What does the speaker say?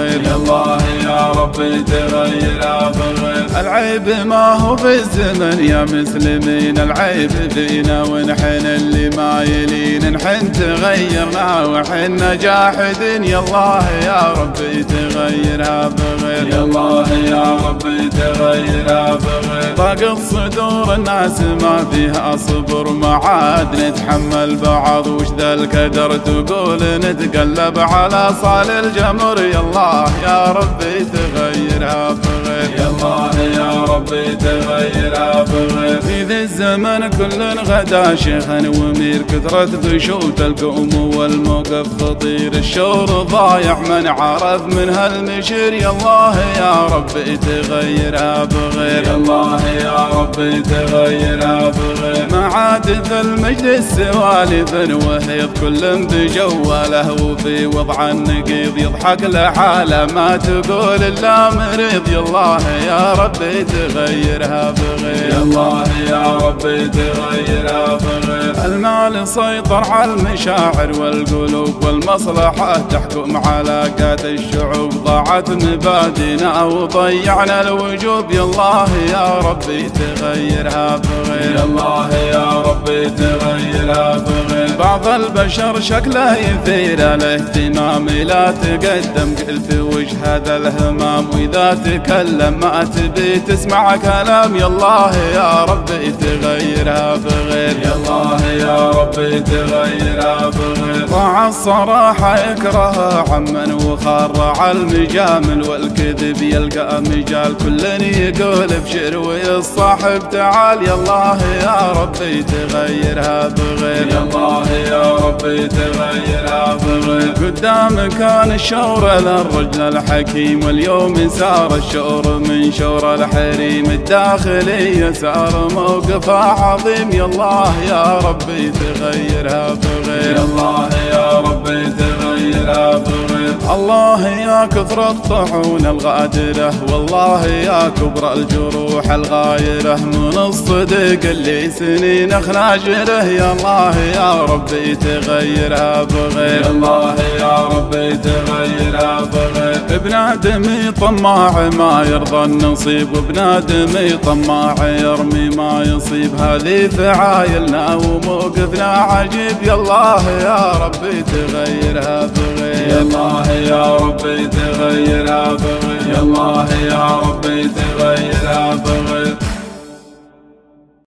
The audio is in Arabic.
بغير، يا الله يا ربي تغيرها بغير. العيب ما هو في الزمن يا مسلمين، العيب فينا ونحن اللي مايلين، نحن تغيرنا وحنا جاحدين، يا الله يا ربي تغيرها بغير، يا الله يا ربي تغيرها بغير. ضاقت صدور الناس ما فيها صبر، ما عاد نتحمل بعض وش ذا الكدر، تقول نتقلب على صال الجمر، يا الله يا ربي تغيرها بغير، يا الله يا ربي تغيرها بغير. في ذي الزمن كل غدا شيخ ومير، كثرة بشوت القوم والموقف خطير، الشور ضايع من عرف من هالمشير، يا الله يا ربي تغيرها بغير، يا الله يا ربي تغيرها بغير. ما عاد في المجلس سوالف وهيض، كل بجواله وفي وضع النقيض، يضحك لحاله ما تقول الا مريض، يا الله يا ربي تغيرها بغير، يا الله يا ربي تغيرها بغير. المال سيطر على المشاعر والقلوب، والمصلحة تحكم علاقات الشعوب، ضاعت مبادئنا وضيعنا الوجوب، يا الله يا ربي تغيرها بغير، يا الله يا ربي تغيرها بغير. بعض البشر شكله يثير الاهتمام، لا تقدم قلت وش هذا الهمام، واذا تكلم ما تبي تسمع كلام، يا الله يا ربي تغيرها بغير، يا الله يا ربي تغيرها بغير. ضاع الصراحة يكرهها عمن وخر على المجامل والكذب يلقى مجال، كل يقول بشر ويصاحب تعال، يا الله يا ربي تغيرها بغير، يا الله يا ربي تغيرها بغير. قدام كان الشور للرجل الحكيم، واليوم سار الشور من شور الحريم، الداخلية صار موقفها عظيم، يا الله يا ربي تغيرها بغير، يا الله يا ربي تغيرها بغير. الله يا كثر الطحون الغادرة، والله يا كبر الجروح الغايرة، من الصدق اللي سنين خناجره، يا الله يا ربي تغيرها بغير، يا الله يا ربي تغيرها بغير. ابن آدمي طماع ما يرضى النصيب، وابن آدمي طماع يرمي ما يصيب، هذه فعايلنا وموقفنا عجيب، يا الله يا ربي تغيرها بغير، يا الله يا ربي تغيرها بغير، يا الله يا ربي تغيرها بغير.